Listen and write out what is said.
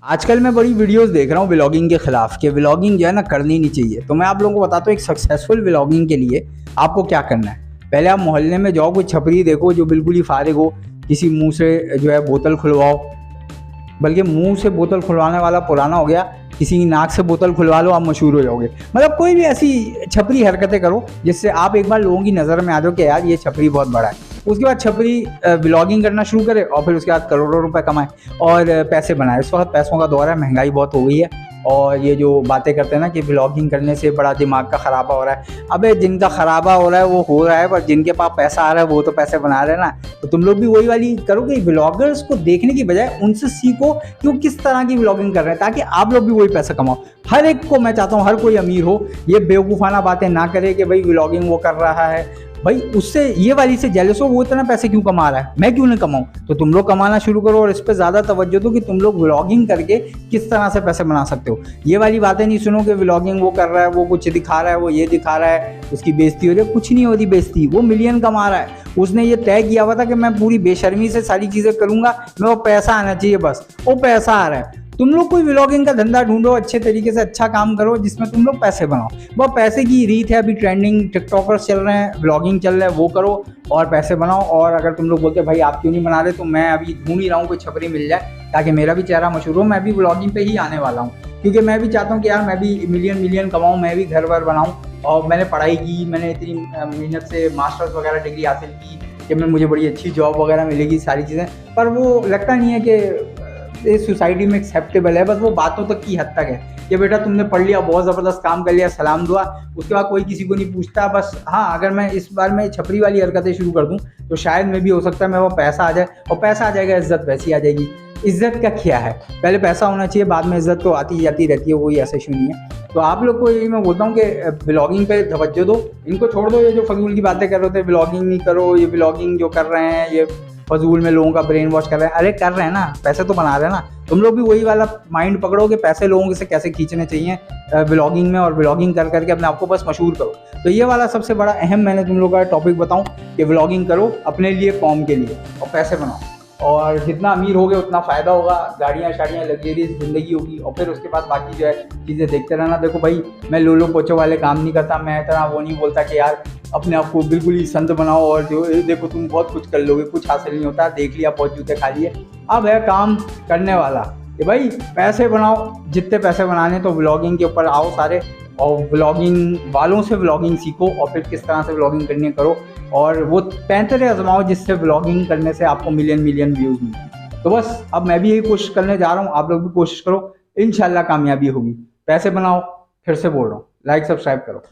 आजकल मैं बड़ी वीडियोस देख रहा हूँ व्लॉगिंग के खिलाफ कि व्लॉगिंग जो है ना करनी नहीं चाहिए। तो मैं आप लोगों को बताता हूँ एक सक्सेसफुल व्लॉगिंग के लिए आपको क्या करना है। पहले आप मोहल्ले में जाओ, कोई छपरी देखो जो बिल्कुल ही फारिग हो, किसी मुंह से जो है बोतल खुलवाओ, बल्कि मुंह से बोतल खुलवाने वाला पुराना हो गया, किसी की नाक से बोतल खुलवा लो, आप मशहूर हो जाओगे। मतलब कोई भी ऐसी छपरी हरकतें करो जिससे आप एक बार लोगों की नज़र में आ जाओ कि यार ये छपरी बहुत बड़ा है। उसके बाद छपरी व्लॉगिंग करना शुरू करे और फिर उसके बाद करोड़ों रुपए कमाए और पैसे बनाए। इस वक्त पैसों का दौर है, महंगाई बहुत हो गई है और ये जो बातें करते हैं ना कि व्लॉगिंग करने से बड़ा दिमाग का खराबा हो रहा है, अबे जिनका खराबा हो रहा है वो हो रहा है, पर जिनके पास पैसा आ रहा है वो तो पैसे बना रहे हैं ना। तो तुम लोग भी वही वाली करो कि व्लॉगर्स को देखने की बजाय उनसे सीखो कि वो किस तरह की व्लॉगिंग कर रहे हैं, ताकि आप लोग भी वही पैसा कमाओ। हर एक को मैं चाहता हूँ हर कोई अमीर हो, ये बेवकूफ़ाना बातें ना करे कि भाई व्लॉगिंग वो कर रहा है, भाई उससे ये वाली से जेलस हो, वो इतना पैसे क्यों कमा रहा है, मैं क्यों नहीं कमाऊं। तो तुम लोग कमाना शुरू करो और इस पर ज़्यादा तवज्जो दो कि तुम लोग व्लॉगिंग करके किस तरह से पैसे बना सकते हो। ये वाली बातें नहीं सुनो कि व्लॉगिंग वो कर रहा है, वो कुछ दिखा रहा है, वो ये दिखा रहा है, उसकी बेइज्जती हो रही है। कुछ नहीं हो रही बेइज्जती, वो मिलियन कमा रहा है। उसने ये तय किया हुआ था कि मैं पूरी बेशर्मी से सारी चीज़ें करूंगा, मैं वो पैसा आना चाहिए, बस वो पैसा आ रहा है। तुम लोग कोई व्लॉगिंग का धंधा ढूंढो, अच्छे तरीके से अच्छा काम करो जिसमें तुम लोग पैसे बनाओ। वो पैसे की रीत है, अभी ट्रेंडिंग टिकटॉकर्स चल रहे हैं, व्लॉगिंग चल रहा है, वो करो और पैसे बनाओ। और अगर तुम लोग बोलते भाई आप क्यों नहीं बना रहे, तो मैं अभी ढूंढ ही रहा हूँ कोई छपरी मिल जाए ताकि मेरा भी चेहरा मशहूर हो। मैं भी व्लॉगिंग पे ही आने वाला हूँ क्योंकि मैं भी चाहता हूँ कि यार मैं भी मिलियन मिलियन कमाऊँ, मैं भी घर वर बनाऊँ। और मैंने पढ़ाई की, मैंने इतनी मेहनत से मास्टर्स वगैरह डिग्री हासिल की कि मैं मुझे बड़ी अच्छी जॉब वगैरह मिलेगी, सारी चीज़ें, पर वो लगता नहीं है कि इस सोसाइटी में एक्सेप्टेबल है। बस वो बातों तक की हद तक है कि बेटा तुमने पढ़ लिया, बहुत ज़बरदस्त काम कर लिया, सलाम दुआ, उसके बाद कोई किसी को नहीं पूछता। बस हाँ, अगर मैं इस बार में छपरी वाली हरकतें शुरू कर दूं तो शायद में भी हो सकता है मैं वो पैसा आ जाए, और पैसा आ जाएगा इज्जत वैसी आ जाएगी। इज्जत का क्या है, पहले पैसा होना चाहिए, बाद में इज्जत तो आती जाती रहती है, कोई ऐसा इशू नहीं है। तो आप लोग को यही मैं बोलता हूँ कि ब्लॉगिंग पे तवज्जो दो, इनको छोड़ दो। ये जो फजूल की बातें कर रहे थे, ब्लॉगिंग नहीं करो, ये ब्लॉगिंग जो कर रहे हैं ये फजूल में लोगों का ब्रेन वॉश कर रहे हैं। अरे कर रहे हैं ना, पैसे तो बना रहे हैं ना। तुम लोग भी वही वाला माइंड पकड़ो कि पैसे लोगों से कैसे खींचने चाहिए ब्लॉगिंग में, और ब्लॉगिंग कर करके अपने आप को बस मशहूर करो। तो ये वाला सबसे बड़ा अहम मैंने तुम लोगों का टॉपिक बताऊं कि व्लॉगिंग करो अपने लिए, कौम के लिए, और पैसे बनाओ। और जितना अमीर होगे उतना फ़ायदा होगा, गाड़ियाँ शाड़ियाँ लग्जरियस ज़िंदगी होगी, और फिर उसके बाद बाकी जो है चीज़ें देखते रहना। देखो भाई, मैं लोलो पोचो वाले काम नहीं करता, मैं इतना वो नहीं बोलता कि यार अपने आप को बिल्कुल ही संत बनाओ और जो देखो तुम बहुत कुछ कर लोगे, कुछ हासिल नहीं होता, देख लिया बहुत जूते खा लिए। अब है काम करने वाला कि भाई पैसे बनाओ, जितने पैसे बनाने तो व्लॉगिंग के ऊपर आओ सारे, और व्लॉगिंग वालों से व्लॉगिंग सीखो और फिर किस तरह से व्लॉगिंग करनी है करो, और वो पैंतरे आजमाओ जिससे व्लॉगिंग करने से आपको मिलियन मिलियन व्यूज़ मिलें। तो बस अब मैं भी यही कोशिश करने जा रहा हूँ, आप लोग भी कोशिश करो, इंशाल्लाह कामयाबी होगी। पैसे बनाओ, फिर से बोल रहा हूँ, लाइक सब्सक्राइब करो।